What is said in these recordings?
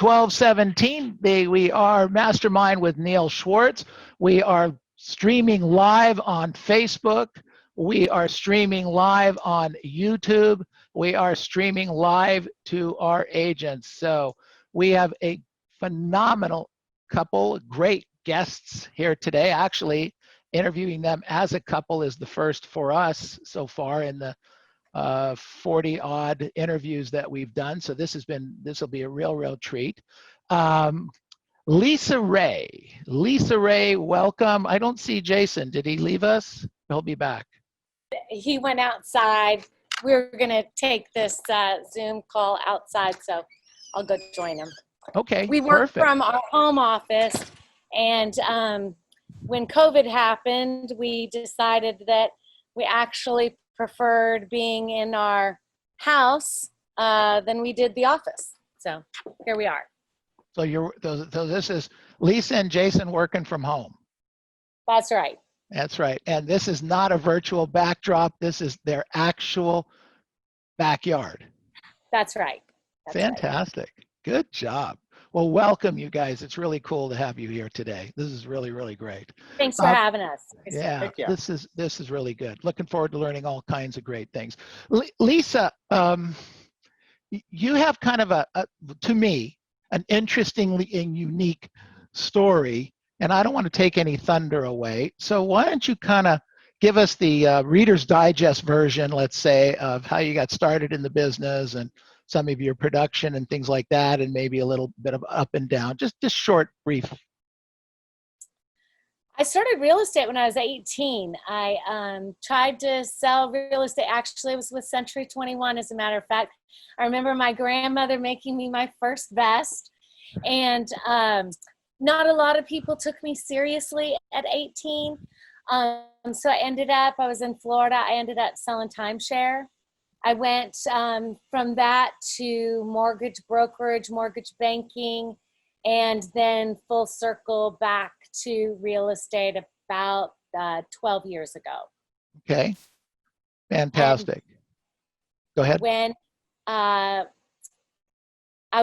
1217. We are Mastermind with Neil Schwartz. We are streaming live on Facebook. We are streaming live on YouTube. We are streaming live to our agents. So we have a phenomenal couple, great guests here today. Actually, interviewing them as a couple is the first for us so far in the 40 odd interviews that we've done. So this will be a real treat. Lisa Ray, welcome. I don't see Jason. Did he leave us? He'll be back. He went outside. We're going to take this Zoom call outside, so I'll go join him. Okay, we work perfect. From our home office, and when COVID happened, we decided that we actually preferred being in our house than we did the office. So here we are. So this is Lisa and Jason working from home. That's right. That's right. And this is not a virtual backdrop. This is their actual backyard. That's right. That's fantastic. Right. Good job. Well, welcome, you guys. It's really cool to have you here today. This is really great. Thanks for having us. Yeah, this is really good. Looking forward to learning all kinds of great things. Lisa, you have kind of to me, an interestingly and unique story, and I don't want to take any thunder away. So why don't you kind of give us the Reader's Digest version, let's say, of how you got started in the business and some of your production and things like that, and maybe a little bit of up and down, just short, brief. I started real estate when I was 18. I tried to sell real estate. Actually, it was with Century 21, as a matter of fact. I remember my grandmother making me my first vest, and not a lot of people took me seriously at 18. So I was in Florida. I ended up selling timeshare. I went from that to mortgage brokerage, mortgage banking, and then full circle back to real estate about 12 years ago. Okay, fantastic. Go ahead. When I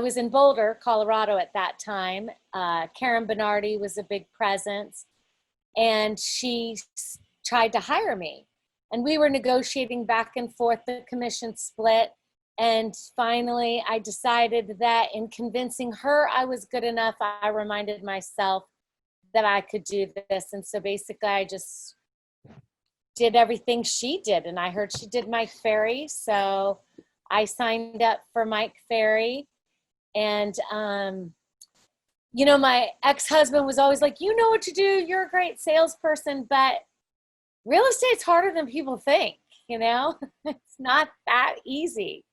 was in Boulder, Colorado at that time, Karen Bernardi was a big presence, and she tried to hire me. And we were negotiating back and forth the commission split. And finally, I decided that in convincing her I was good enough, I reminded myself that I could do this. And so basically, I just did everything she did. And I heard she did Mike Ferry. So I signed up for Mike Ferry. And, my ex-husband was always like, you know what to do. You're a great salesperson. But real estate's harder than people think, It's not that easy.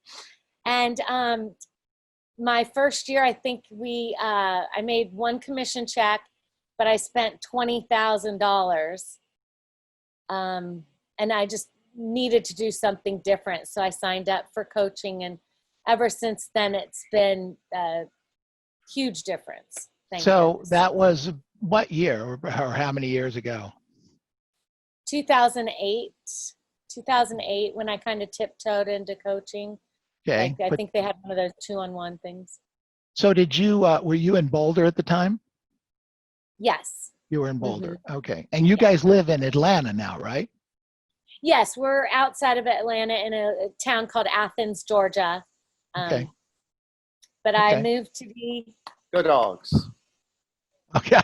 And my first year, I think I made one commission check, but I spent $20,000. And I just needed to do something different. So I signed up for coaching, and ever since then, it's been a huge difference. So that was what year or how many years ago? 2008 when I kind of tiptoed into coaching. Okay. I think they had one of those 2-on-1 things. So were you in Boulder at the time? Yes. You were in Boulder. Mm-hmm. Okay. And you guys live in Atlanta now, right? Yes, we're outside of Atlanta in a town called Athens, Georgia. Okay. But I moved to be... Go Dogs. Okay.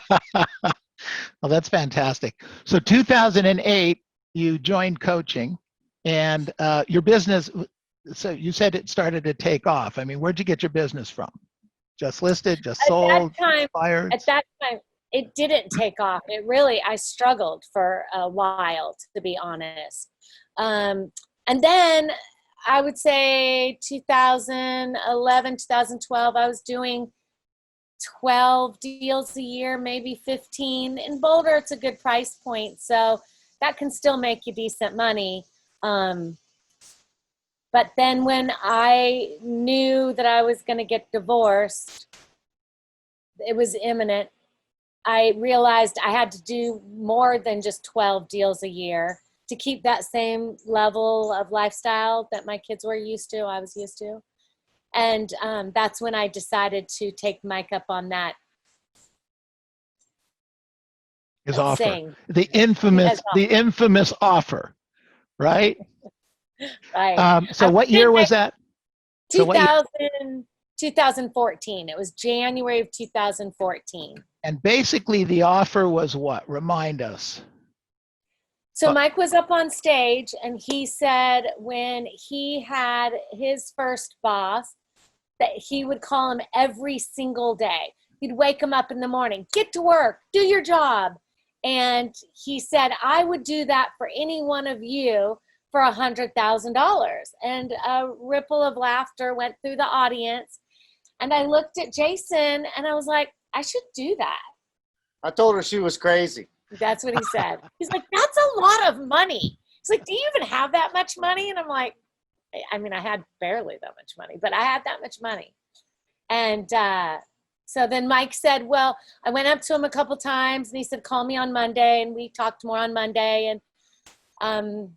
Well, that's fantastic. So 2008, you joined coaching, and your business, so you said it started to take off. I mean, where'd you get your business from? Just listed, just sold, expired? At that time, it didn't take off. I struggled for a while, to be honest. And then I would say 2011, 2012, I was doing 12 deals a year, maybe 15. In Boulder, it's a good price point, so that can still make you decent money. But then when I knew that I was going to get divorced, it was imminent. I realized I had to do more than just 12 deals a year to keep that same level of lifestyle that my kids were used to, I was used to. And that's when I decided to take Mike up on that. His offer, Saying. the infamous offer, right? Right. So what year was that? 2014. It was January of 2014. And basically the offer was what? Remind us. So Mike was up on stage and he said when he had his first boss that he would call him every single day. He'd wake him up in the morning, get to work, do your job. And he said, I would do that for any one of you for $100,000. And a ripple of laughter went through the audience. And I looked at Jason and I was like, I should do that. I told her she was crazy. That's what he said. He's like, that's a lot of money. He's like, do you even have that much money? And I'm like, I mean, I had barely that much money, but I had that much money. And so then Mike said, well, I went up to him a couple times and he said, call me on Monday. And we talked more on Monday. And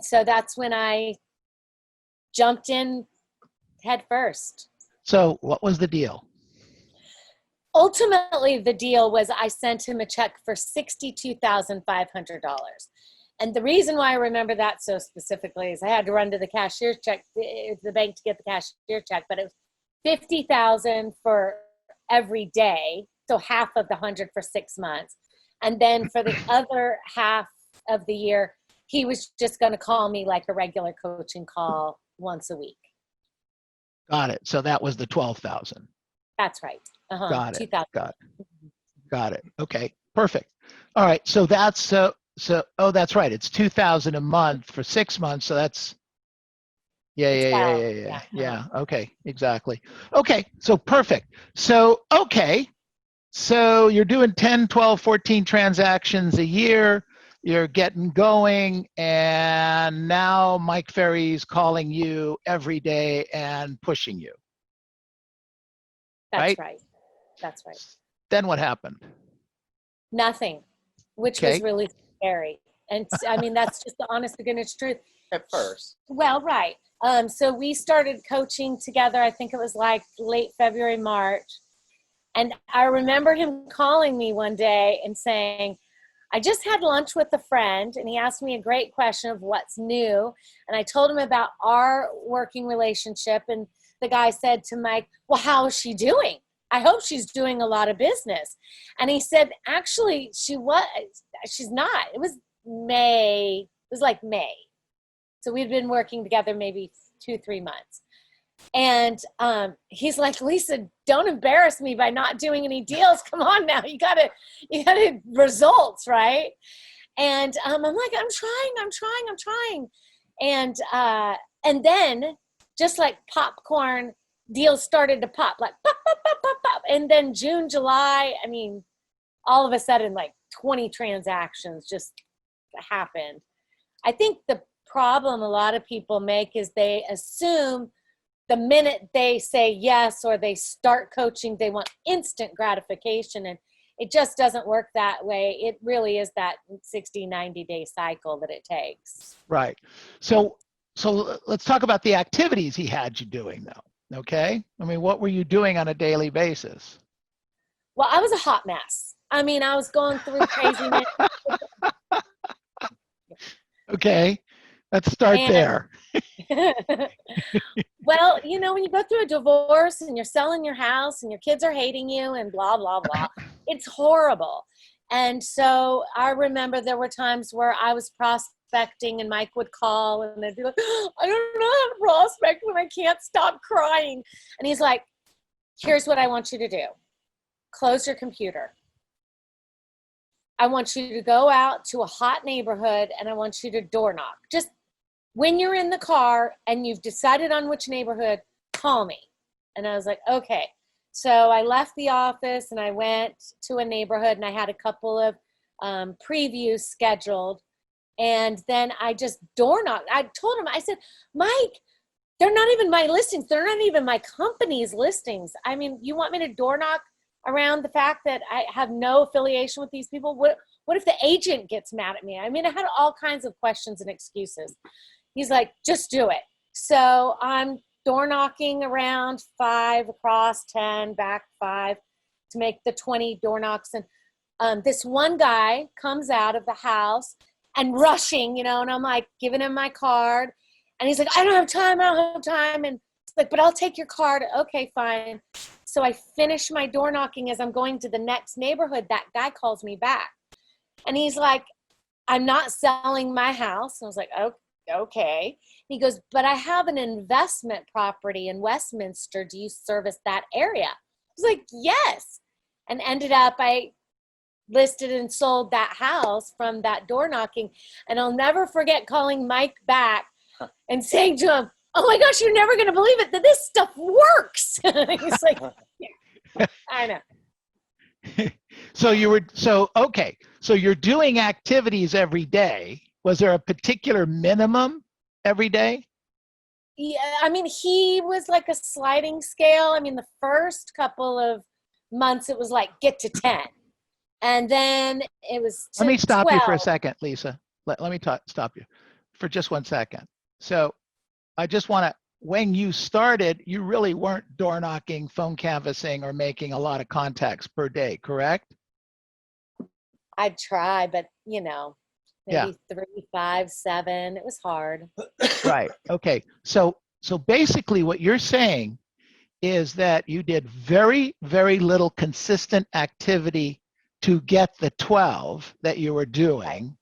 so that's when I jumped in head first. So what was the deal? Ultimately, the deal was I sent him a check for $62,500. And the reason why I remember that so specifically is I had to run to the cashier's check, the bank to get the cashier check, but it was $50,000 for every day. So half of the 100 for 6 months. And then for the other half of the year, he was just going to call me like a regular coaching call once a week. Got it. So that was the 12,000. That's right. Got it. 2000. Got it. Okay. Perfect. All right. So that's oh, that's right. It's 2,000 a month for 6 months. So that's yeah. Okay. Exactly. Okay. So perfect. So okay. So you're doing 10, 12, 14 transactions a year. You're getting going, and now Mike Ferry's calling you every day and pushing you. That's right. That's right. Then what happened? Nothing, which was really scary. And I mean, that's just the honest to goodness truth. At first. Well, right. So we started coaching together. I think it was like late February, March. And I remember him calling me one day and saying, I just had lunch with a friend and he asked me a great question of what's new. And I told him about our working relationship. And the guy said to Mike, well, how is she doing? I hope she's doing a lot of business. And he said, actually, she's not. It was May. It was like May. So we'd been working together maybe 2-3 months. And he's like, Lisa, don't embarrass me by not doing any deals. Come on now, you gotta results, right? And I'm like, I'm trying. And then just like popcorn, deals started to pop, like pop, pop, pop, pop, pop. And then June, July, I mean, all of a sudden, like 20 transactions just happened. I think the problem a lot of people make is they assume the minute they say yes or they start coaching, they want instant gratification. And it just doesn't work that way. It really is that 60, 90-day cycle that it takes. Right. So let's talk about the activities he had you doing, though. Okay? I mean, what were you doing on a daily basis? Well, I was a hot mess. I mean, I was going through craziness. Okay. Let's start there. Well, you know, when you go through a divorce and you're selling your house and your kids are hating you and blah, blah, blah, it's horrible. And so I remember there were times where I was prospecting and Mike would call and they'd be like, I don't know how to prospect when I can't stop crying. And he's like, here's what I want you to do. Close your computer. I want you to go out to a hot neighborhood and I want you to door knock. Just when you're in the car and you've decided on which neighborhood, call me. And I was like, okay. So I left the office and I went to a neighborhood and I had a couple of previews scheduled. And then I just door knocked. I told him, I said, Mike, they're not even my listings. They're not even my company's listings. I mean, you want me to door knock around the fact that I have no affiliation with these people? What if the agent gets mad at me? I mean, I had all kinds of questions and excuses. He's like, just do it. So I'm door knocking around 5, across 10, back 5 to make the 20 door knocks. And this one guy comes out of the house and rushing, and I'm like giving him my card. And he's like, I don't have time. And it's like, but I'll take your card. Okay, fine. So I finish my door knocking. As I'm going to the next neighborhood, that guy calls me back. And he's like, I'm not selling my house. And I was like, oh, okay. He goes, but I have an investment property in Westminster. Do you service that area? I was like, yes. And ended up, I listed and sold that house from that door knocking. And I'll never forget calling Mike back and saying to him, oh my gosh, you're never going to believe it, that this stuff works. He's like, yeah, I know. So you're doing activities every day. Was there a particular minimum every day? Yeah, I mean, he was like a sliding scale. I mean, the first couple of months, it was like, get to 10. And then it was to Let me stop 12. you for a second, Lisa. Let me stop you for just one second. So I just want to, when you started, you really weren't door knocking, phone canvassing, or making a lot of contacts per day, correct? I'd try, but maybe Yeah. 3, 5, 7. It was hard. Right. Okay. So basically what you're saying is that you did very, very little consistent activity to get the 12 that you were doing.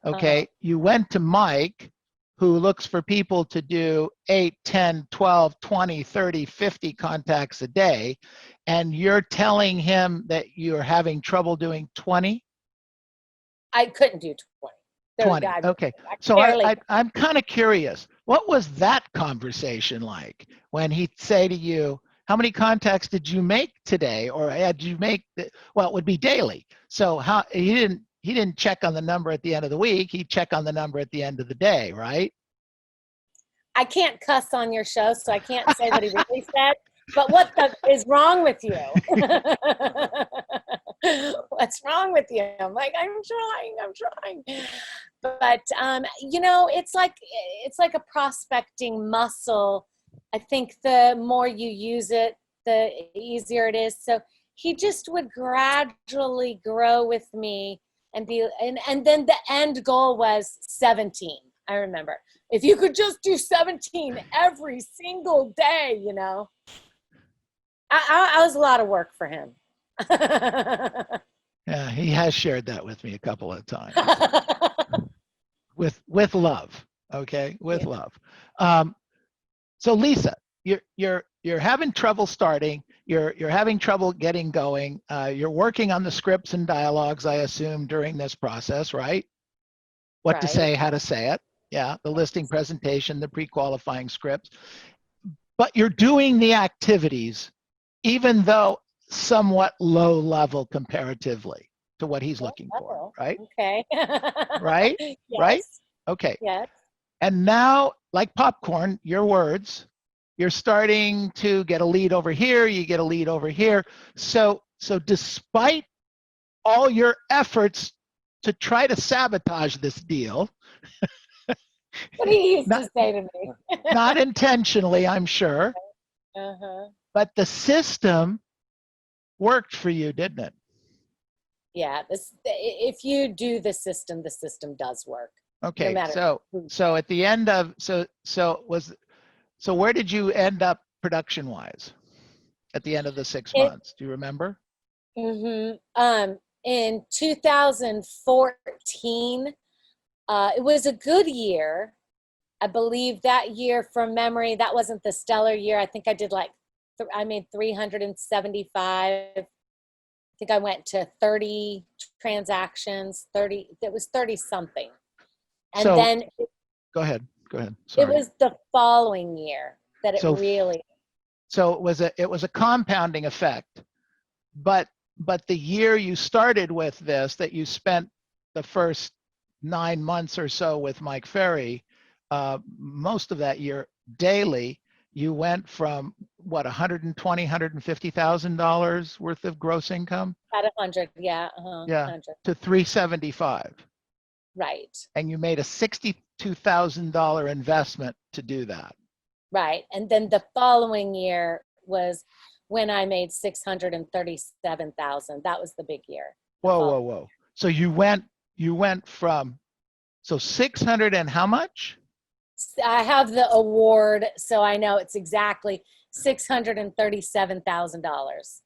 Okay. You went to Mike, who looks for people to do 8, 10, 12, 20, 30, 50 contacts a day, and you're telling him that you're having trouble doing 20? I couldn't do 20. 20. Okay. So I'm kind of curious. What was that conversation like when he'd say to you, how many contacts did you make today? Or had you make, well, it would be daily. So how he didn't check on the number at the end of the week. He'd check on the number at the end of the day, right? I can't cuss on your show, so I can't say what he really said. But what is wrong with you? What's wrong with you? I'm like, I'm trying. But it's like a prospecting muscle. I think the more you use it, the easier it is. So he just would gradually grow with me and then the end goal was 17. I remember, if you could just do 17 every single day, I was a lot of work for him. Yeah, he has shared that with me a couple of times. with love, okay, with love. So Lisa, you're having trouble starting. You're having trouble getting going. You're working on the scripts and dialogues, I assume, during this process, right? What to say, how to say it. Yeah, the listing presentation, the pre-qualifying scripts. But you're doing the activities, even though somewhat low level comparatively to what he's looking for, right? Okay. Right? Yes. Right? Okay. Yes. And now, like popcorn, your words, you're starting to get a lead over here, you get a lead over here. So despite all your efforts to try to sabotage this deal, What he used to say to me. not intentionally, I'm sure, but the system worked for you, didn't it? Yeah, if you do the system does work. Okay, No so at the end of so where did you end up production wise at the end of the 6 months? Do you remember? In 2014, it was a good year. I believe that year, from memory, that wasn't the stellar year. I think I did I made 375. I think I went to 30 transactions, it was 30 something. And so, then go ahead. Sorry. It was the following year that it really. So it was a compounding effect, but the year you started with this, that you spent the first 9 months or so with Mike Ferry, most of that year daily, you went from what, $150,000 worth of gross income? About 100, yeah. Yeah, 100. to 375. Right. And you made a $62,000 investment to do that. Right. And then the following year was when I made 637,000. That was the big year. Whoa. So you went from, so 600 and how much? I have the award, so I know it's exactly $637,000.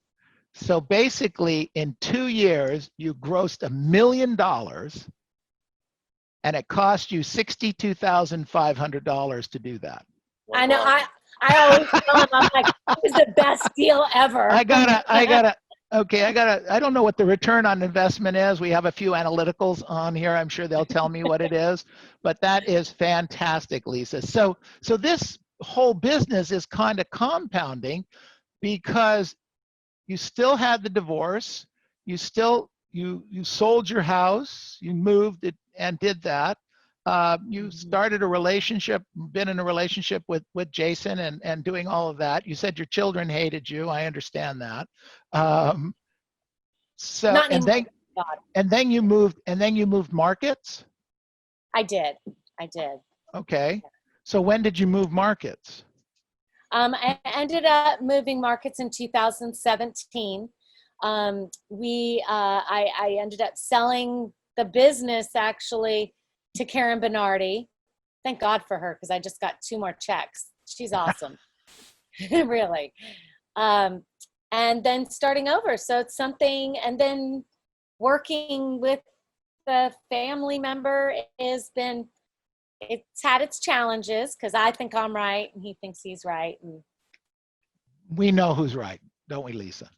So basically in 2 years, you grossed $1 million and it cost you $62,500 to do that. I know. I always tell him, I'm like, it was the best deal ever. I don't know what the return on investment is. We have a few analyticals on here. I'm sure they'll tell me what it is, but that is fantastic, Lisa. So this whole business is kind of compounding because you still had the divorce, you sold your house, you moved it and did that. You started a relationship, been in a relationship with Jason and doing all of that. You said your children hated you. I understand that. So Not and anymore. then you moved markets. I did. Okay. So when did you move markets? I ended up moving markets in 2017. I ended up selling the business actually to Karen Bernardi. Thank God for her, because I just got 2 more checks. She's awesome. Really. And then starting over. So it's something, and then working with the family member it's had its challenges, because I think I'm right and he thinks he's right. And We know who's right, don't we, Lisa?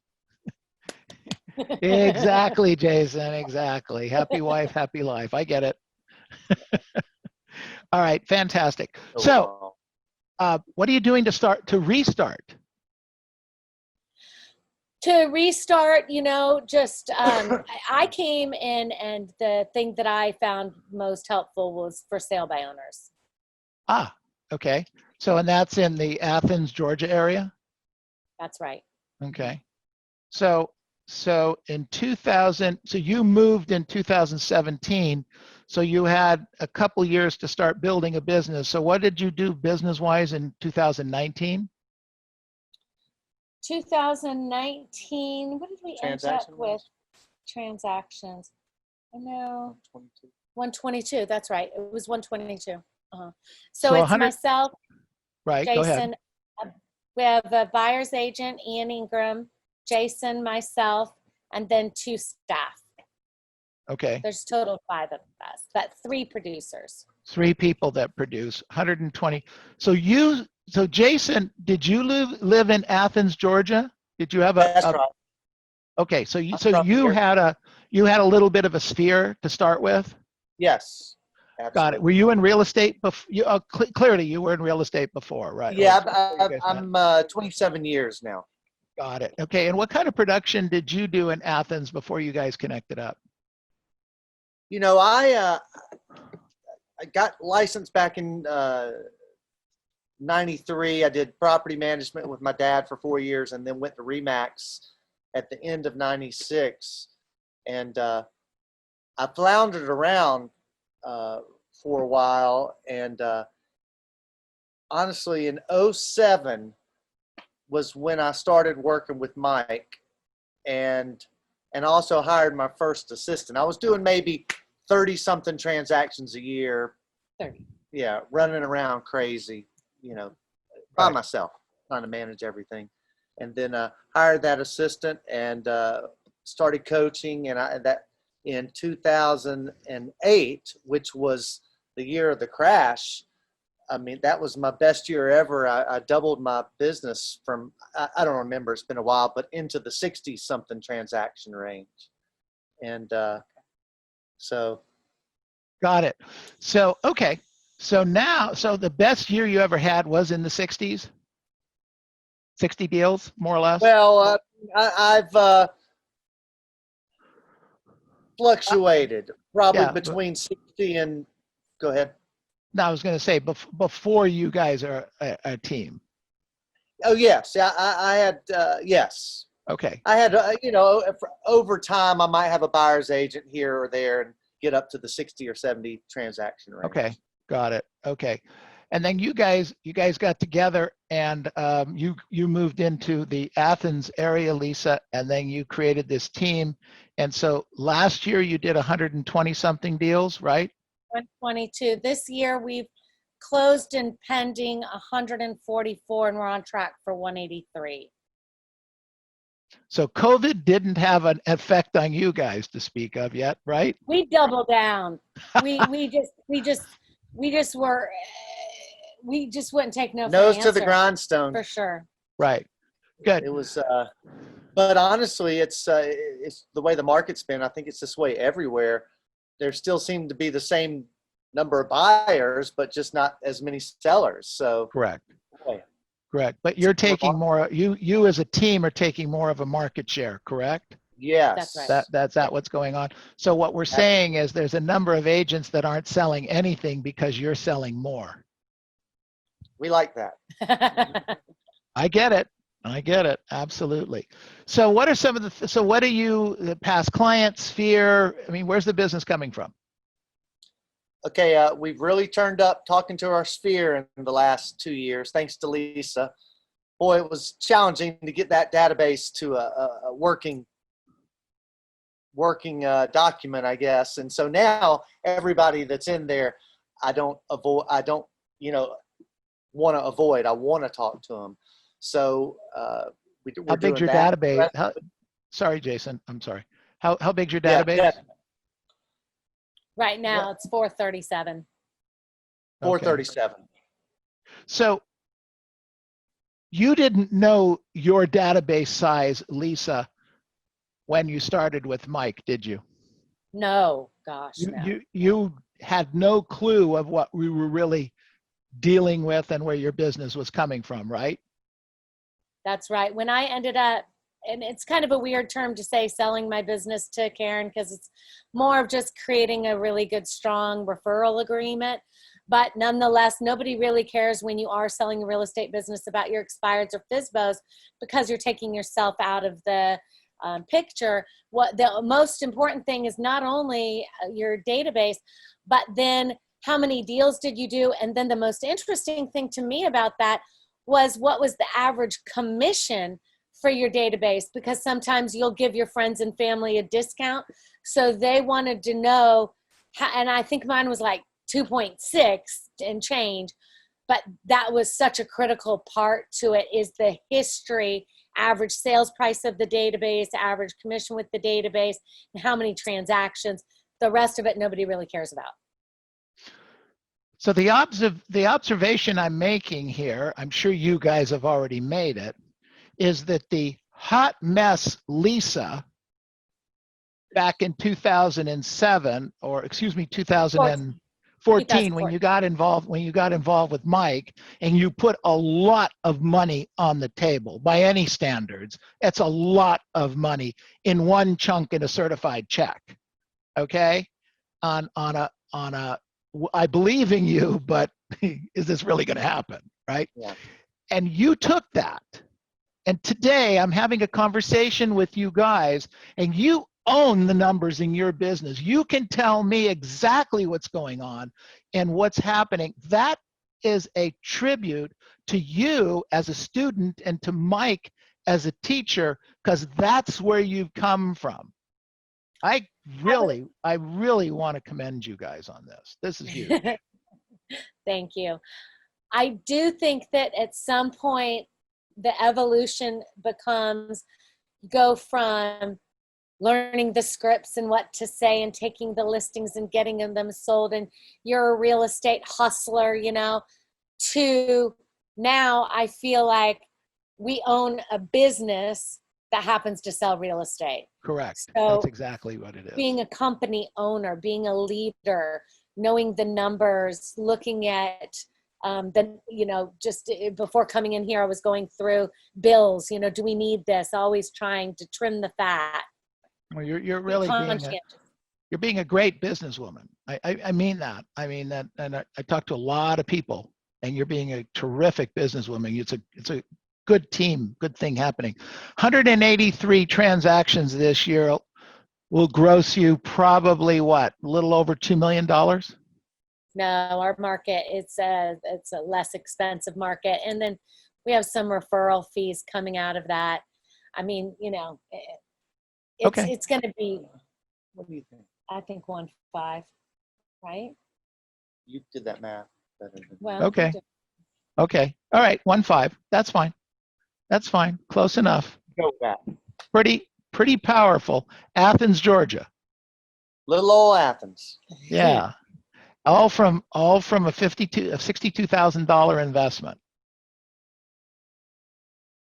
Exactly, Jason, exactly. Happy wife, happy life. I get it. All right, fantastic. So what are you doing to restart? To restart, just I came in, and the thing that I found most helpful was for sale by owners. Ah, okay. So, and that's in the Athens, Georgia area? That's right. Okay. So in 2000, so you moved in 2017, so you had a couple years to start building a business. So what did you do business-wise in 2019? 2019, what did we end up with? Transactions. I know. 122, that's right. It was 122. So it's 100, myself, right, Jason. go ahead. We have a buyer's agent, Ian Ingram, Jason, myself, and then 2 staff. Okay. There's a total of 5 of us, but 3 producers. 3 people that produce 120. So Jason, did you live in Athens, Georgia? Did you have That's right. Okay, so you had a little bit of a sphere to start with? Yes. Absolutely. Got it. Were you in real estate before? Clearly you were in real estate before, right? Yeah, I'm 27 years now. Got it. Okay, and what kind of production did you do in Athens before you guys connected up? I got licensed back in 93. I did property management with my dad for 4 years, and then went to Remax at the end of 96. And I floundered around for a while. And honestly, in 07 was when I started working with Mike, and also hired my first assistant. I was doing maybe 30-something transactions a year. 30. Yeah, running around crazy, by myself, trying to manage everything. And then hired that assistant and started coaching. And that in 2008, which was the year of the crash, I mean, that was my best year ever. I doubled my business from, I don't remember, it's been a while, but into the 60-something transaction range. And so. Got it. So, okay. So the best year you ever had was in the 60s? 60 deals, more or less? Well, I've fluctuated probably between 60 and, go ahead. No, I was going to say before you guys are a team. Oh, yes. I had, yes. Okay. I had, over time, I might have a buyer's agent here or there and get up to the 60 or 70 transaction range. Okay. Got it. Okay. And then you guys got together and you moved into the Athens area, Lisa, and then you created this team. And so last year you did 120 something deals, right? 122. This year we've closed and pending 144, and we're on track for 183. So COVID didn't have an effect on you guys to speak of yet, right? We doubled down. We just wouldn't take no for Nose an to the answer, grindstone. for sure. Right. Good. It was, but honestly, it's the way the market's been. I think it's this way everywhere. There still seem to be the same number of buyers, but just not as many sellers. So Correct. boy, Correct. But you're taking more, you as a team are taking more of a market share, correct? yes, That's right. That's what's going on. So what we're saying is there's a number of agents that aren't selling anything because you're selling more. we like that. I get it. I get it. Absolutely. So what are some of so what are you, the past clients, Sphere? I mean, where's the business coming from? Okay, we've really turned up talking to our Sphere in the last 2 years, thanks to Lisa. Boy, it was challenging to get that database to a working document, I guess. And so now everybody that's in there, I don't want to avoid. I want to talk to them. So we're How big's doing your that. database? Sorry, Jason. I'm sorry. How big's your Yeah, database? yeah. Right now it's 437. 437. So you didn't know your database size, Lisa, when you started with Mike, did you? No, gosh, no. You had no clue of what we were really dealing with and where your business was coming from, right? That's right. When I ended up, and it's kind of a weird term to say selling my business to Karen, because it's more of just creating a really good, strong referral agreement. But nonetheless, nobody really cares when you are selling a real estate business about your expireds or FSBOs, because you're taking yourself out of the picture. What the most important thing is not only your database, but then how many deals did you do? And then the most interesting thing to me about that was what was the average commission for your database, because sometimes you'll give your friends and family a discount. So they wanted to know how, and I think mine was like 2.6 and change, but that was such a critical part to it, is the history, average sales price of the database, average commission with the database, and how many transactions. The rest of it, nobody really cares about. So the observation I'm making here, I'm sure you guys have already made it, is that the hot mess Lisa back in 2007, or excuse me, 2014, when you got involved with Mike, and you put a lot of money on the table by any standards. That's a lot of money in one chunk in a certified check. Okay? On a I believe in you, but is this really going to happen, right? Yeah. And you took that. And today I'm having a conversation with you guys, and you own the numbers in your business. You can tell me exactly what's going on and what's happening. That is a tribute to you as a student and to Mike as a teacher, because that's where you've come from. I really want to commend you guys on this. This is huge. Thank you. I do think that at some point the evolution becomes, go from learning the scripts and what to say and taking the listings and getting them sold, and you're a real estate hustler, to now I feel like we own a business that happens to sell real estate. Correct. So that's exactly what it is. being a company owner, being a leader, knowing the numbers, looking at just before coming in here, I was going through bills, do we need this? Always trying to trim the fat. Well, you're really being a great businesswoman. I mean that. I mean that, and I talk to a lot of people, and you're being a terrific businesswoman. It's a good team, good thing happening. 183 transactions this year will gross you probably what? A little over $2 million? No, our market, it's a less expensive market. And then we have some referral fees coming out of that. I mean, you know, Okay. it's going to be, What do you think? I think 1.5, right? You did that math better than me. Well, Okay. Okay. All right. 1.5. That's fine. That's fine. Close enough. Go with that. Pretty powerful. Athens, Georgia. Little old Athens. Yeah. All from a $62,000 investment.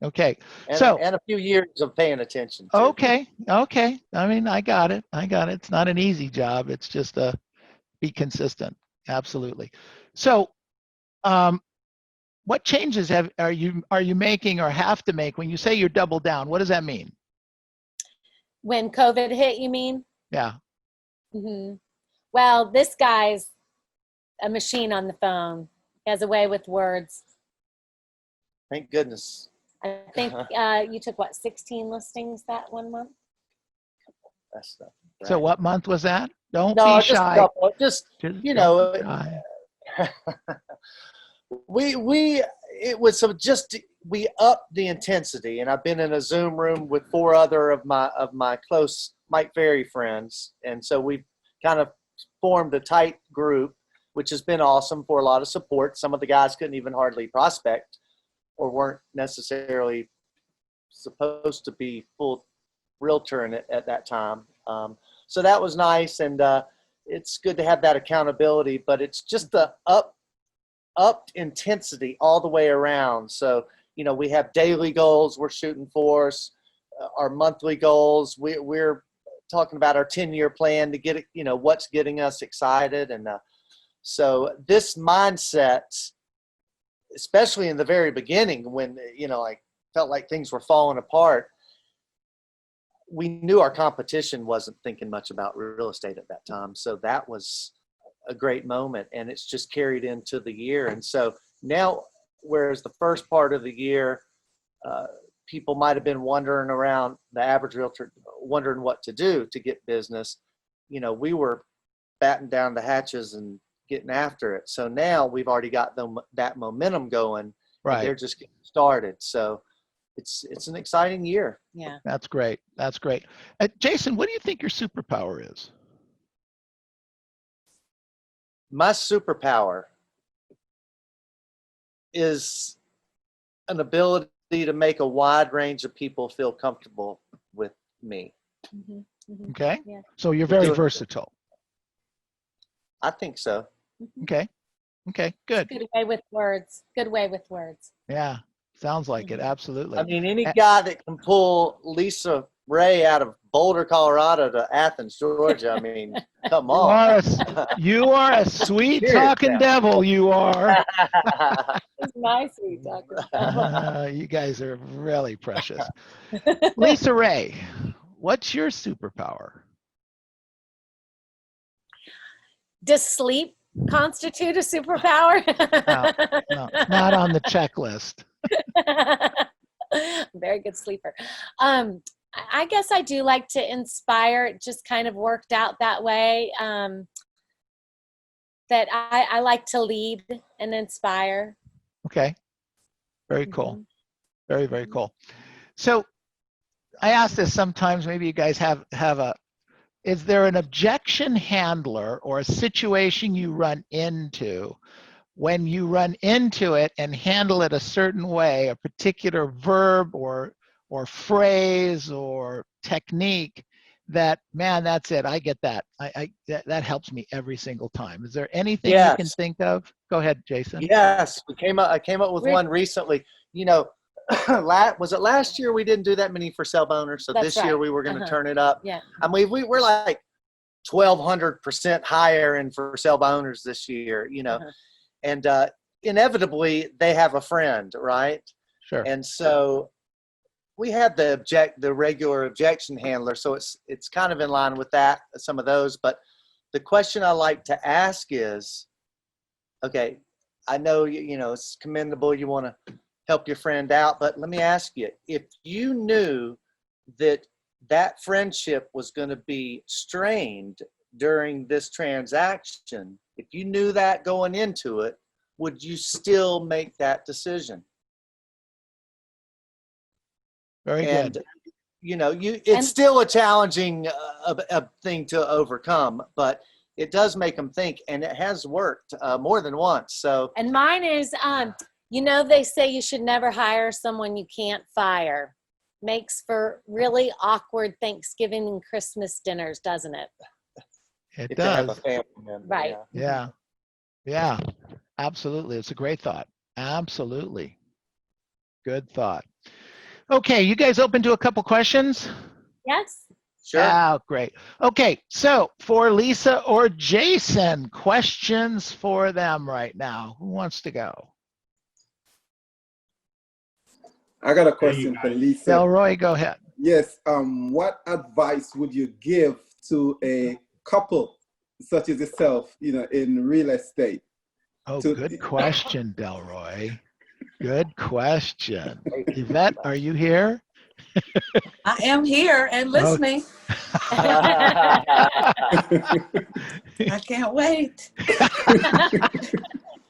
Okay. And, So, and a few years of paying attention. Too. okay. I mean, I got it. It's not an easy job. It's just be consistent. Absolutely. So, what changes are you making or have to make when you say you're double down? What does that mean? When COVID hit, you mean? Yeah. Mm-hmm. Well, this guy's a machine on the phone. He has a way with words. Thank goodness. I think you took, what, 16 listings that one month? That's stuff. So what month was that? Don't No, be just a shy. couple. Just you don't know, be shy. we upped the intensity, and I've been in a Zoom room with 4 other of my close Mike Ferry friends, and so we've kind of formed a tight group, which has been awesome for a lot of support. Some of the guys couldn't even hardly prospect, or weren't necessarily supposed to be full realtor at that time. So that was nice, and it's good to have that accountability, but it's just the upped intensity all the way around. So, you know, we have daily goals we're shooting for, our monthly goals. We're talking about our 10-year plan to get it, you know, what's getting us excited. And so this mindset, especially in the very beginning when, you know, I felt like things were falling apart, we knew our competition wasn't thinking much about real estate at that time. So that was a great moment, and it's just carried into the year. And so now, whereas the first part of the year, people might have been wondering around, the average realtor wondering what to do to get business, you know, we were batten down the hatches and getting after it. So now we've already got that momentum going, Right. and they're just getting started. So it's an exciting year. Yeah. That's great. That's great. Jason, what do you think your superpower is? My superpower is an ability to make a wide range of people feel comfortable with me. Mm-hmm. Mm-hmm. Okay. Yeah. So you're very Do it. versatile. I think so. Okay. Okay. Good. Good way with words. Good way with words. Yeah. Sounds like it. Mhm. Absolutely. I mean, any guy that can pull Lisa Ray out of Boulder, Colorado to Athens, Georgia, I mean, come on. You are a sweet Serious talking now. devil. You are. It's nice we talk about. You guys are really precious. Lisa Ray, what's your superpower? Does sleep constitute a superpower? No, it's not on the checklist. Very good sleeper. I guess I do like to inspire. It just kind of worked out that way. That I like to lead and inspire. Okay. Very cool. Mhm. Very, very cool. So I ask this sometimes, maybe you guys have is there an objection handler or a situation you run into when you run into it and handle it a certain way, a particular verb or phrase or technique that, man, that's it. I get that. That helps me every single time. Is there anything you can Yes. think of? Go ahead, Jason. Yes. I came up with one recently. You know, was it last year we didn't do that many for sale owners? So That's this year right. we were going to turn it up. Yeah. I mean, we're like 1,200% higher in for sale owners this year, you know, and inevitably they have a friend, right? Sure. And so we have the regular objection handler. So it's kind of in line with that, some of those. But the question I like to ask is, okay, I know you know it's commendable. You want to help your friend out, but let me ask you: if you knew that friendship was going to be strained during this transaction, If you knew that going into it, would you still make that decision? Very And good. it's still a challenging thing to overcome, but it does make them think, and it has worked more than once. So, and mine is, they say you should never hire someone you can't fire. Makes for really awkward Thanksgiving and Christmas dinners, doesn't it? It if they have a does. family member, Right. Yeah. Yeah. Absolutely. It's a great thought. Absolutely. Good thought. Okay, you guys open to a couple questions? Yes. Sure. Oh, great. Okay, so for Lisa or Jason, questions for them right now. Who wants to go? I got a question for Lisa. Delroy, go ahead. Yes. What advice would you give to a couple such as yourself, in real estate? Oh, good question, Delroy. Good question. Yvette, are you here? I am here and listening. Uh, I can't wait.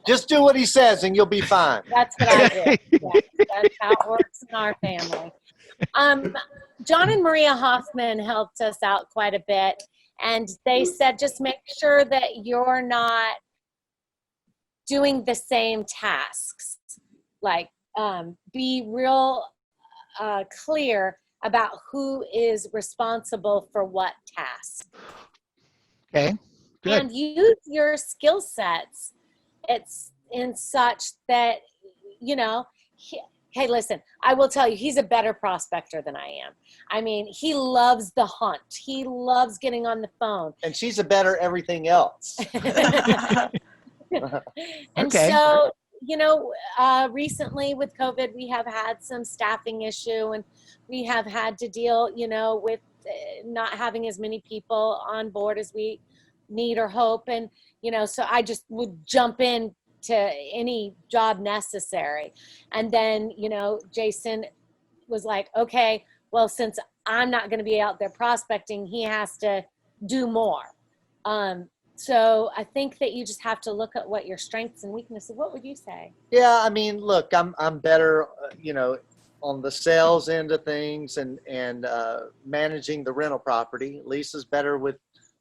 Just do what he says and you'll be fine. That's what I do. Yeah, that's how it works in our family. John and Maria Hoffman helped us out quite a bit, and they said just make sure that you're not doing the same tasks. Like, be real clear about who is responsible for what task. Okay, good. And use your skill sets. It's in such that, hey, listen, I will tell you, he's a better prospector than I am. I mean, he loves the hunt. He loves getting on the phone. And she's a better everything else. And Okay. so, recently with COVID, we have had some staffing issue, and we have had to deal, with not having as many people on board as we need or hope. And, so I just would jump in to any job necessary. And then, Jason was like, okay, well, since I'm not going to be out there prospecting, he has to do more. So I think that you just have to look at what your strengths and weaknesses. What would you say? Yeah, I mean, look, I'm better, on the sales end of things and managing the rental property. Lisa's better with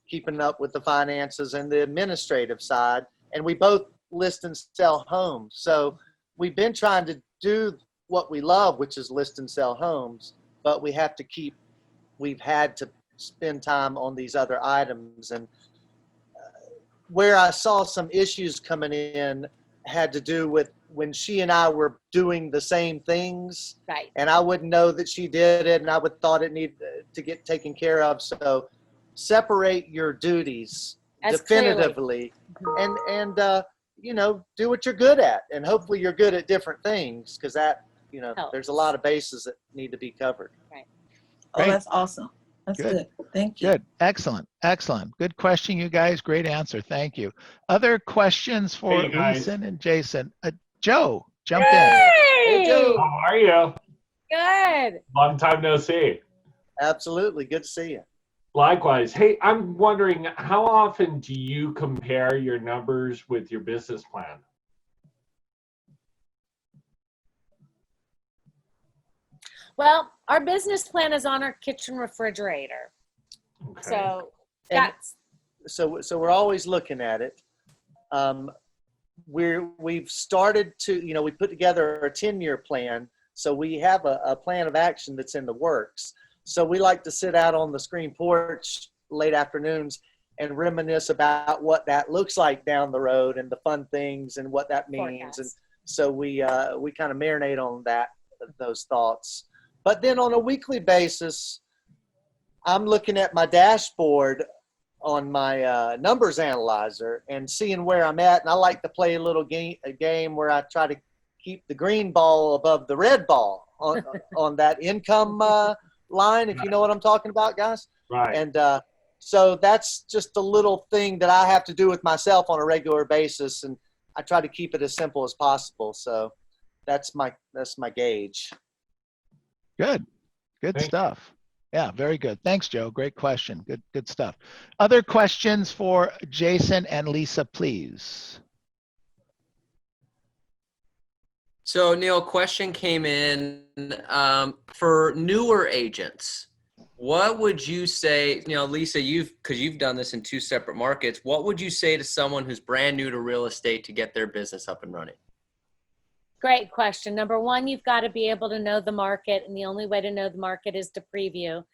keeping up with the finances and the administrative side. And we both list and sell homes. So we've been trying to do what we love, which is list and sell homes, but we've had to spend time on these other items. And where I saw some issues coming in had to do with when she and I were doing the same things. Right. And I wouldn't know that she did it, and I would thought it needed to get taken care of. So separate your duties definitively and do what you're good at. And hopefully you're good at different things, because that, there's a lot of bases that need to be covered. Right. Oh, that's awesome. That's good. Thank you. Good. Excellent. Excellent. Good question, you guys. Great answer. Thank you. Other questions for Hey, guys. Lisa and Jason? Joe, jump in. Hey, Joe. How are you? Good. Long time no see. Absolutely. Good to see you. Likewise. Hey, I'm wondering, how often do you compare your numbers with your business plan? Well, our business plan is on our kitchen refrigerator. Okay. So And that's so we're always looking at it. We've started to, we put together a 10-year plan. So we have a plan of action that's in the works. So we like to sit out on the screen porch late afternoons and reminisce about what that looks like down the road and the fun things and what that means. Forecast. And so we kind of marinate on those thoughts. But then on a weekly basis, I'm looking at my dashboard on my numbers analyzer and seeing where I'm at. And I like to play a game where I try to keep the green ball above the red ball on that income line, if you know what I'm talking about, guys. Right. And so that's just a little thing that I have to do with myself on a regular basis, and I try to keep it as simple as possible. So that's my gauge. Good. Good Thank you. stuff. Yeah, very good. Thanks, Joe. Great question. Good stuff. Other questions for Jason and Lisa, please? So Neil, question came in for newer agents. What would you say, Lisa, because you've done this in 2 separate markets, what would you say to someone who's brand new to real estate to get their business up and running? Great question. Number one, you've got to be able to know the market, and the only way to know the market is to preview.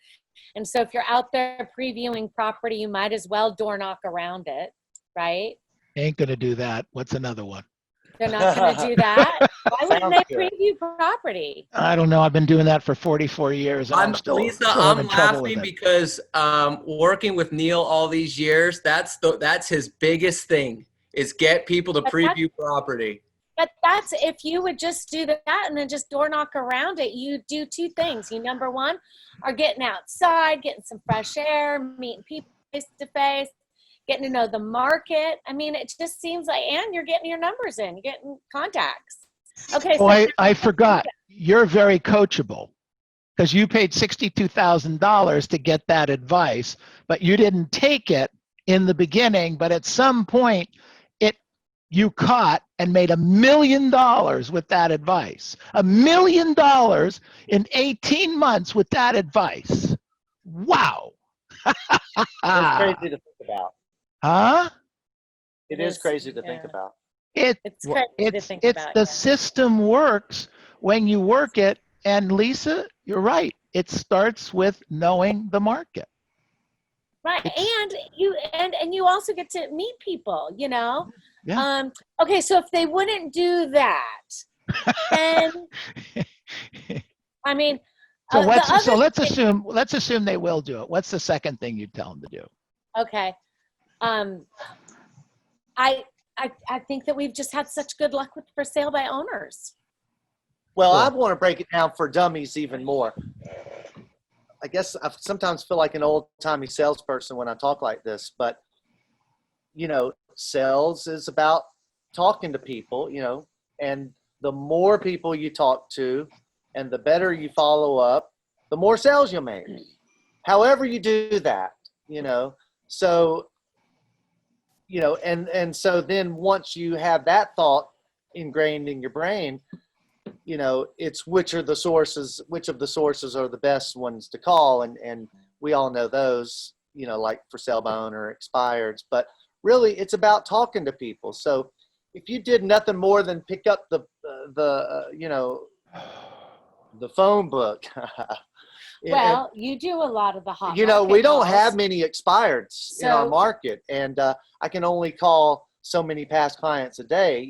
And so if you're out there previewing property, you might as well door knock around it, right? Ain't gonna do that. What's another one? They're not going to do that. Why wouldn't Sounds they good. preview property? I don't know. I've been doing that for 44 years, and I'm still Lisa, having I'm trouble with laughing it. because working with Neil all these years, that's his biggest thing is get people to preview property. But that's, if you would just do that and then just door knock around it, you do 2 things. You, number one, are getting outside, getting some fresh air, meeting people face to face, getting to know the market. I mean, it just seems like, and you're getting your numbers in, you're getting contacts. Okay. Oh, So I forgot. You're very coachable because you paid $62,000 to get that advice, but you didn't take it in the beginning. But at some point, you caught and made $1 million with that advice. $1 million in 18 months with that advice. Wow. It's crazy to think about. Huh? It is crazy to think about. It's crazy to think about, The yeah. system works when you work it. And Lisa, you're right. It starts with knowing the market. Right. And you also get to meet people, Yeah. Okay. So if they wouldn't do that, then, I mean, So the let's assume they will do it. What's the second thing you tell them to do? okay. I think that we've just had such good luck with for sale by owners. Well, Cool. I want to break it down for dummies even more. I guess I sometimes feel like an old-timey salesperson when I talk like this, but, sales is about talking to people, and the more people you talk to and the better you follow up, the more sales you'll make. However you do that, so, and so then once you have that thought ingrained in your brain, it's which of the sources are the best ones to call. And we all know those, like for sale by owner, expireds, but really it's about talking to people. So if you did nothing more than pick up the phone book, Well, you do a lot of the hot we market don't calls. have many expireds in our market, and I can only call so many past clients a day,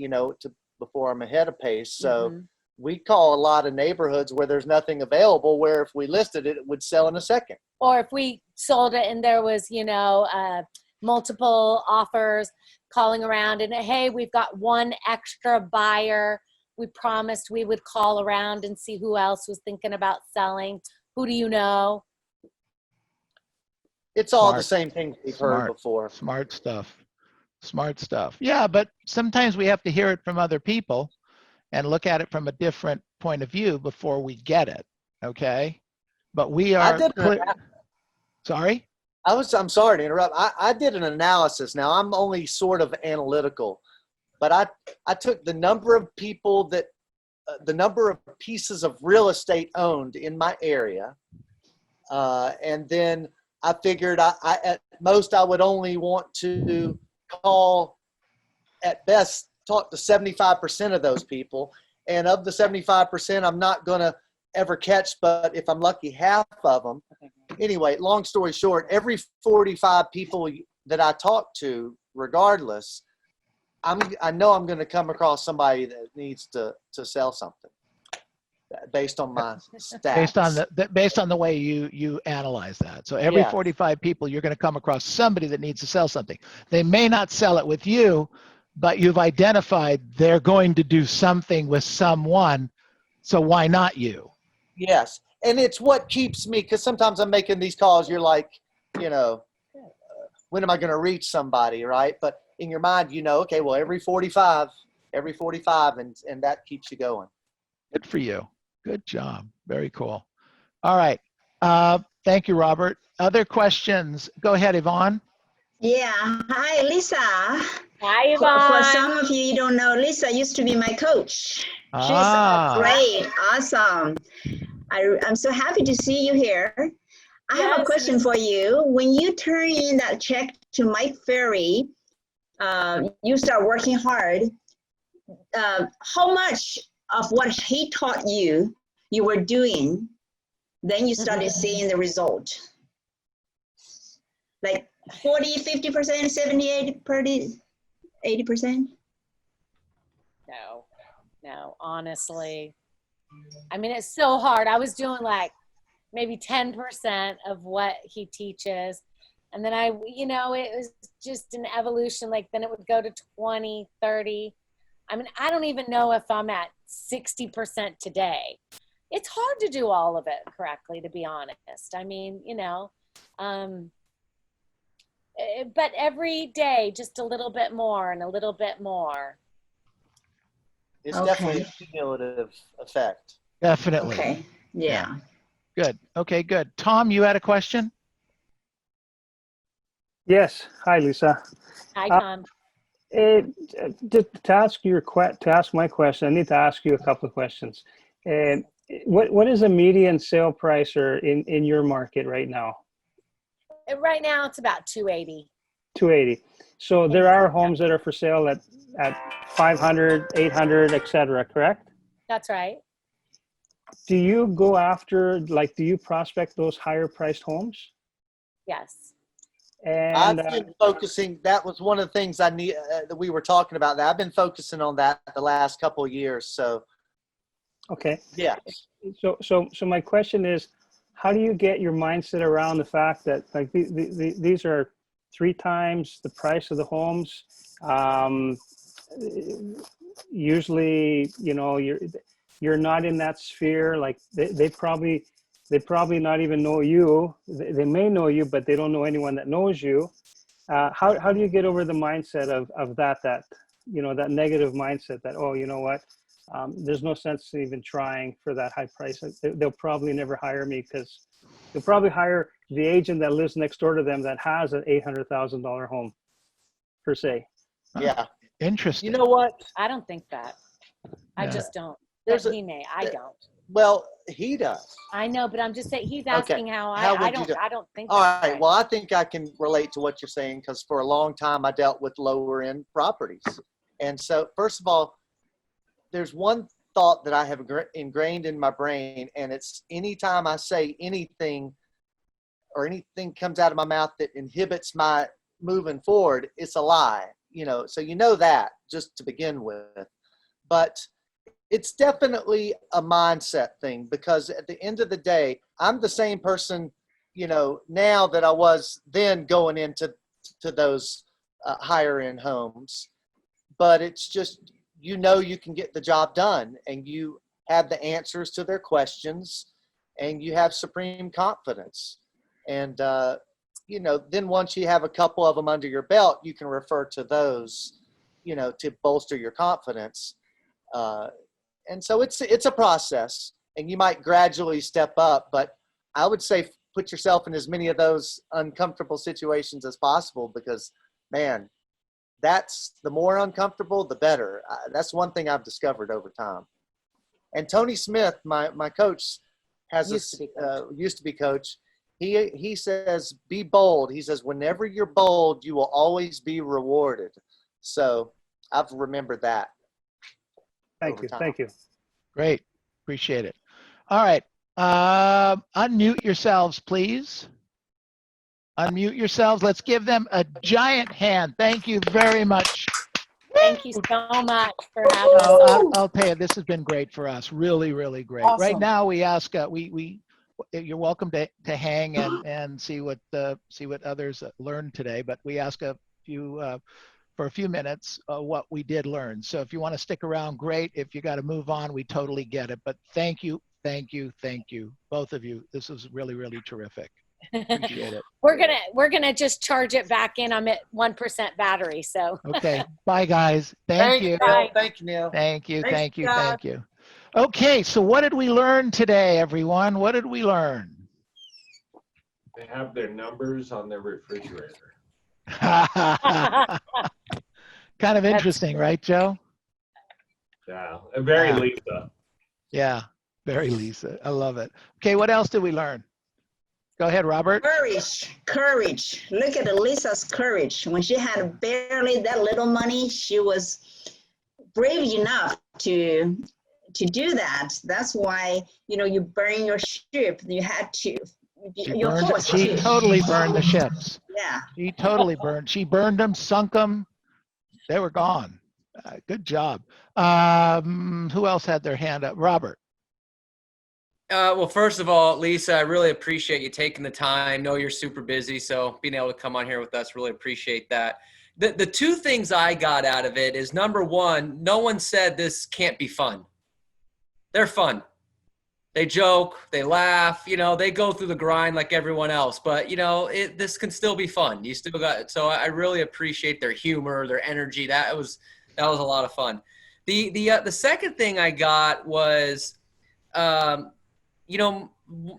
before I'm ahead of pace. So we call a lot of neighborhoods where there's nothing available, where if we listed it, it would sell in a second. Or if we sold it and there was, multiple offers, calling around and, hey, we've got one extra buyer. We promised we would call around and see who else was thinking about selling. Who do you know? It's all the same things we've heard before. Smart stuff. Yeah, but sometimes we have to hear it from other people and look at it from a different point of view before we get it. Okay. But we are sorry? I'm sorry to interrupt. I did an analysis. Now I'm only sort of analytical, but I took the number of people that, the number of pieces of real estate owned in my area. And then I figured I at most I would only want to call, at best, talk to 75% of those people. And of the 75%, I'm not going to ever catch, but if I'm lucky, half of them. Anyway, long story short, every 45 people that I talk to, regardless, I know I'm going to come across somebody that needs to sell something based on my stats. Based on the way you analyze that. So every 45 people, you're going to come across somebody that needs to sell something. They may not sell it with you, but you've identified they're going to do something with someone. So why not you? Yes. And it's what keeps me, because sometimes I'm making these calls, you're like, when am I going to reach somebody, right? But in your mind, okay, well, every 45, and that keeps you going. Good for you. Good job. Very cool. All right. Thank you, Robert. Other questions? Go ahead, Yvonne. Yeah. Hi, Lisa. Hi, For Yvonne. some of you don't know, Lisa used to be my coach. She's Ah, great, awesome. I'm so happy to see you here. I have a Yes, question for you. When you turn in that check to Mike Ferry, you start working hard. How much of what he taught you, you were doing, then you started seeing the result? Like 40, 50%, 70, 80%? No, honestly. I mean, it's so hard. I was doing like maybe 10% of what he teaches. And then it was just an evolution. Like then it would go to 20, 30. I mean, I don't even know if I'm at 60% today. It's hard to do all of it correctly, to be honest. I mean, but every day, just a little bit more and a little bit more. It's Okay. definitely a cumulative effect. definitely. Okay, yeah. Good. Okay, good. Tom, you had a question? Yes. Hi, Lisa. Hi, Tom. To ask my question, I need to ask you a couple of questions. What is a median sale price or in your market right now? Right now, it's about 280. 280. So there are homes that are for sale at 500, 800, etc. Correct? That's right. Do you go after, like, do you prospect those higher priced homes? Yes. And I've been focusing. That was one of the things I need that we were talking about. That I've been focusing on that the last couple of years. So, okay. yeah. So my question is, how do you get your mindset around the fact that like these are 3 times the price of the homes? Usually, you're not in that sphere. Like they probably not even know you. They may know you, but they don't know anyone that knows you. How do you get over the mindset of that that negative mindset that, oh, you know what? There's no sense in even trying for that high price. They'll probably never hire me because they'll probably hire the agent that lives next door to them that has an $800,000 home, per se. Yeah. Interesting. You know what? I don't think that. I Yeah. just don't. There's But he may. I don't. Well, he does. I know, but I'm just saying he's Okay. asking how How I would you don't. do- I don't think. All that's right. Well, I think I can relate to what you're saying because for a long time I dealt with lower end properties. And so, first of all, there's one thought that I have ingrained in my brain, and it's anytime I say anything or anything comes out of my mouth that inhibits my moving forward, it's a lie. So that just to begin with. But it's definitely a mindset thing because at the end of the day, I'm the same person, now that I was then going into those higher end homes. But it's just, you can get the job done and you have the answers to their questions and you have supreme confidence. And, then once you have a couple of them under your belt, you can refer to those, to bolster your confidence. And so it's a process and you might gradually step up, but I would say put yourself in as many of those uncomfortable situations as possible because, man, that's the more uncomfortable, the better. That's one thing I've discovered over time. And Tony Smith, my coach, used to be coach. He says, be bold. He says, whenever you're bold, you will always be rewarded. So I've remembered that. Thank you. Thank you. Great. Appreciate it. All right. Unmute yourselves, please. Unmute yourselves. Let's give them a giant hand. Thank you very much. Thank you so much for having us. I'll tell you, this has been great for us. Really, really great. Awesome. Right now, we ask you're welcome to hang and see what others learned today. But we ask for a few minutes what we did learn. So if you want to stick around, great. If you got to move on, we totally get it. But thank you, both of you. This was really, really terrific. Appreciate it. We're gonna just charge it back in. I'm at 1% battery, so. Okay. Bye, guys. Thank you. Bye. Thank you, Neil. Thank you. Thanks, Thank you. Scott. Thank you. Okay. So what did we learn today, everyone? What did we learn? They have their numbers on their refrigerator. Kind of interesting, right, Joe? Yeah, and very Yeah. Lisa. Yeah, very Lisa. I love it. Okay, what else did we learn? Go ahead, Robert. Courage. Look at Lisa's courage. When she had barely that little money, she was brave enough to do that. That's why, you burn your ship. You had to. She totally burned the ships. Yeah. She burned them, sunk them. They were gone. Good job. Who else had their hand up? Robert. Well, first of all, Lisa, I really appreciate you taking the time. I know you're super busy, so being able to come on here with us, really appreciate that. The two things I got out of it is, number one, no one said this can't be fun. They're fun. They joke, they laugh, they go through the grind like everyone else, but this can still be fun. You still got it. So I really appreciate their humor, their energy. That was a lot of fun. The second thing I got was,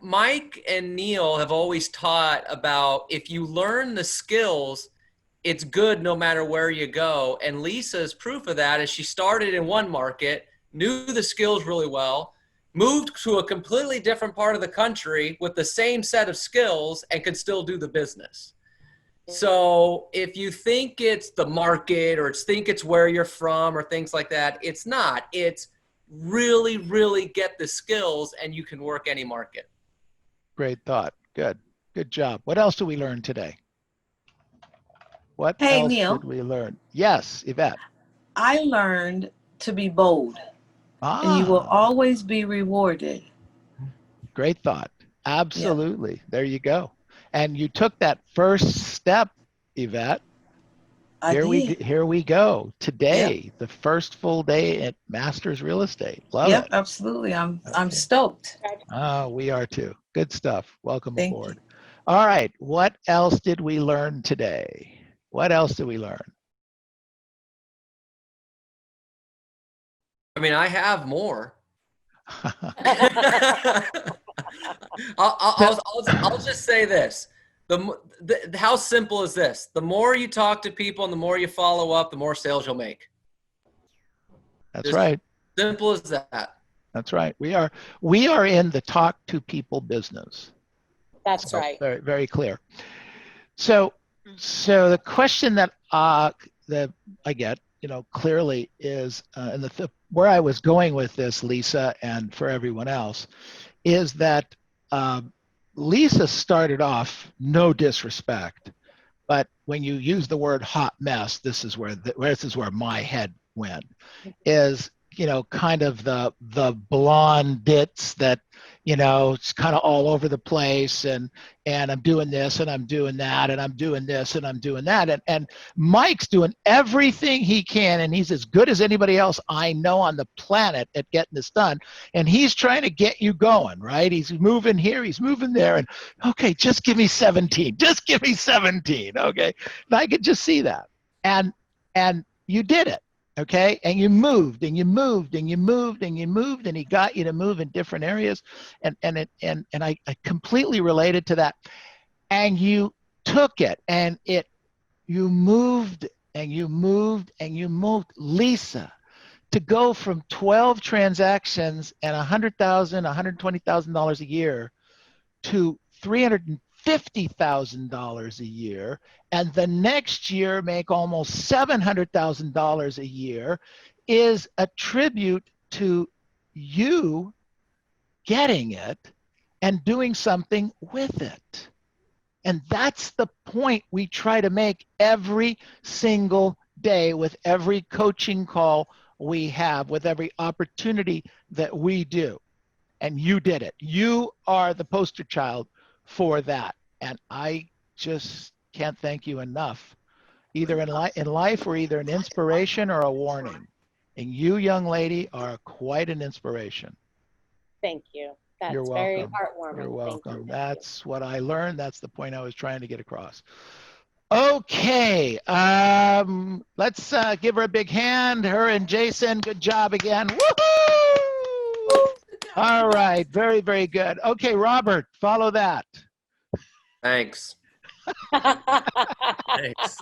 Mike and Neil have always taught about, if you learn the skills, it's good no matter where you go. And Lisa's proof of that is she started in one market, knew the skills really well, moved to a completely different part of the country with the same set of skills and could still do the business. So if you think it's the market or think it's where you're from or things like that, it's not. It's really, really get the skills and you can work any market. Great thought. Good job. What else did we learn today? What Hey, else Neil. did we learn? Yes, Yvette. I learned to be bold, and you will always be rewarded. Great thought. Absolutely. Yep. There you go. And you took that first step, Yvette. Here we go. Today, the first full day at Masters Real Estate. Love it. Absolutely. I'm stoked. Oh, we are too. Good stuff. Welcome Thank aboard. you. All right. What else did we learn today? What else did we learn? I mean, I have more. I'll just say this. How simple is this? The more you talk to people and the more you follow up, the more sales you'll make. That's right. Simple as that. That's right. We are in the talk to people business. That's right. Very, very clear. So the question that I get, clearly is, and where I was going with this, Lisa, and for everyone else, is that Lisa started off, no disrespect, but when you use the word hot mess, this is where my head went, is kind of the blonde dits that it's kind of all over the place, and I'm doing this and I'm doing that and I'm doing this and I'm doing that, and Mike's doing everything he can, and he's as good as anybody else I know on the planet at getting this done, and he's trying to get you going, right? He's moving here, he's moving there, and okay, just give me 17, okay? And I could just see that, and you did it. Okay, and you moved and you moved and you moved and you moved, and he got you to move in different areas, and I completely related to that. And you took it, and you moved and you moved and you moved, Lisa, to go from 12 transactions and $100,000, $120,000 a year to $350,000 a year, and the next year make almost $700,000 a year, is a tribute to you getting it and doing something with it. And that's the point we try to make every single day with every coaching call we have, with every opportunity that we do. And you did it. You are the poster child for that, and I just can't thank you enough, either in life or either an inspiration or a warning. And you, young lady, are quite an inspiration. Thank you. That's You're welcome. very heartwarming. You're welcome. Thank you. That's what I learned. That's the point I was trying to get across. Okay, let's give her a big hand. Her and Jason, good job again. Woohoo! All right, very, very good. Okay, Robert, follow that. Thanks. Thanks.